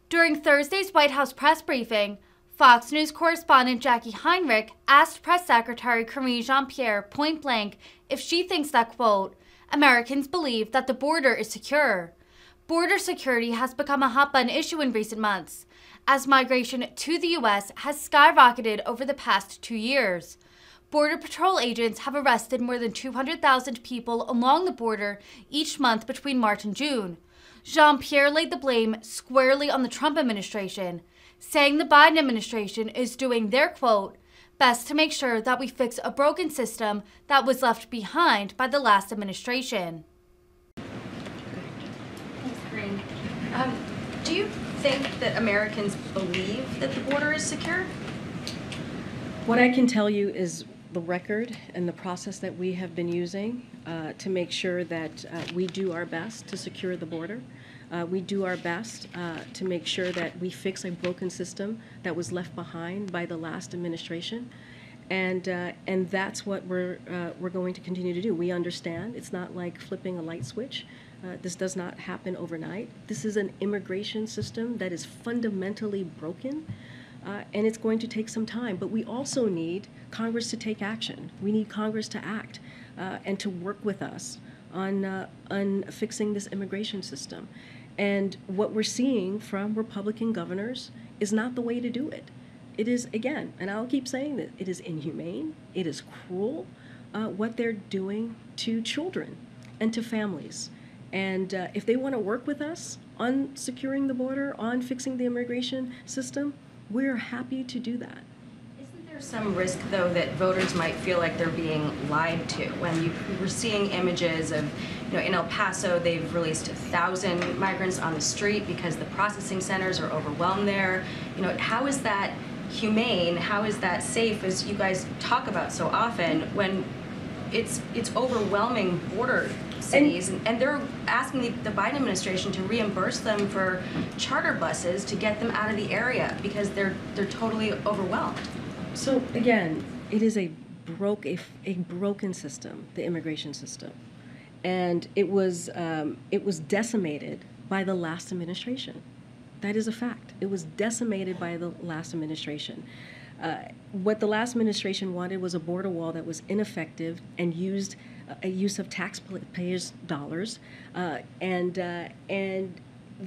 During Thursday's White House press briefing, Fox News correspondent Jackie Heinrich asked Press Secretary Karine Jean-Pierre point blank if she thinks that, quote, Americans believe that the border is secure. Border security has become a hot-button issue in recent months, as migration to the U.S. has skyrocketed over the past 2 years. Border Patrol agents have arrested more than 200,000 people along the border each month between March and June. Jean-Pierre laid the blame squarely on the Trump administration, saying the Biden administration is doing their, quote, best to make sure that we fix a broken system that was left behind by the last administration. Thanks, Karine. Do you think that Americans believe that the border is secure? What I can tell you is the record and the process that we have been using to make sure that we do our best to secure the border. We do our best to make sure that we fix a broken system that was left behind by the last administration. And that's what we're going to continue to do. We understand it's not like flipping a light switch. This does not happen overnight. This is an immigration system that is fundamentally broken. And it's going to take some time. But we also need Congress to take action. We need Congress to act and to work with us on fixing this immigration system. And what we're seeing from Republican governors is not the way to do it. It is, again, and I'll keep saying that, it is inhumane, it is cruel, what they're doing to children and to families. And if they want to work with us on securing the border, on fixing the immigration system, we're happy to do that. Isn't there some risk, though, that voters might feel like they're being lied to? When we're seeing images of, in El Paso, they've released 1,000 migrants on the street because the processing centers are overwhelmed there. How is that humane? How is that safe, as you guys talk about so often, when it's overwhelming border cities, and they're asking the Biden administration to reimburse them for charter buses to get them out of the area because they're totally overwhelmed. So again, it is a broken system, the immigration system, and it was decimated by the last administration. That is a fact. It was decimated by the last administration. What the last administration wanted was a border wall that was ineffective and used a use of taxpayers' dollars, and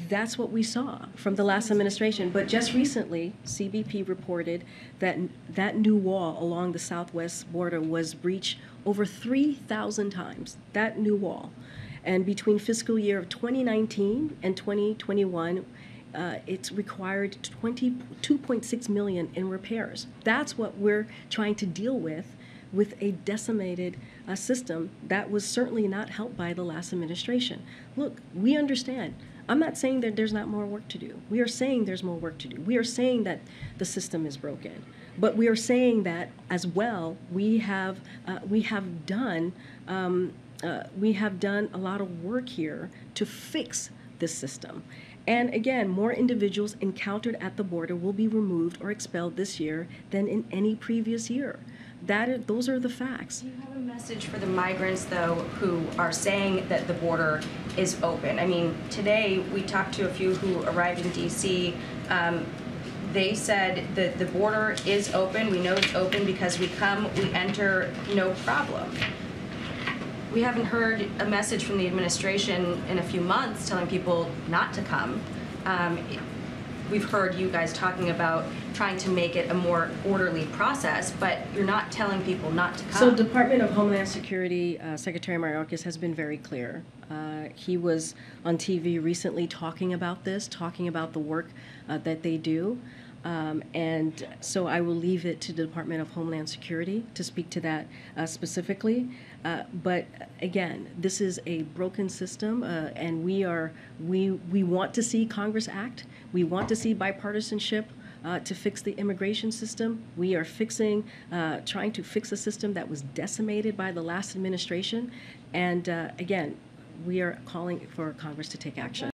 that's what we saw from the last administration. But just recently, CBP reported that that new wall along the southwest border was breached over 3,000 times, that new wall. And between fiscal year of 2019 and 2021, it's required $22.6 million in repairs. That's what we're trying to deal with a decimated system that was certainly not helped by the last administration. Look, we understand. I'm not saying that there's not more work to do. We are saying there's more work to do. We are saying that the system is broken. But we are saying that as well, we have done a lot of work here to fix this system. And again, more individuals encountered at the border will be removed or expelled this year than in any previous year. Those are the facts. Do you have a message for the migrants, though, who are saying that the border is open? I mean, today we talked to a few who arrived in D.C. They said that the border is open. We know it's open because we come, we enter, no problem. We haven't heard a message from the administration in a few months telling people not to come. We've heard you guys talking about trying to make it a more orderly process, but you're not telling people not to come. So Department of Homeland Security Secretary Mayorkas has been very clear. He was on TV recently talking about this, talking about the work that they do. And so I will leave it to the Department of Homeland Security to speak to that specifically. But again, this is a broken system, and we want to see Congress act. We want to see bipartisanship to fix the immigration system. We are trying to fix a system that was decimated by the last administration. And again, we are calling for Congress to take action.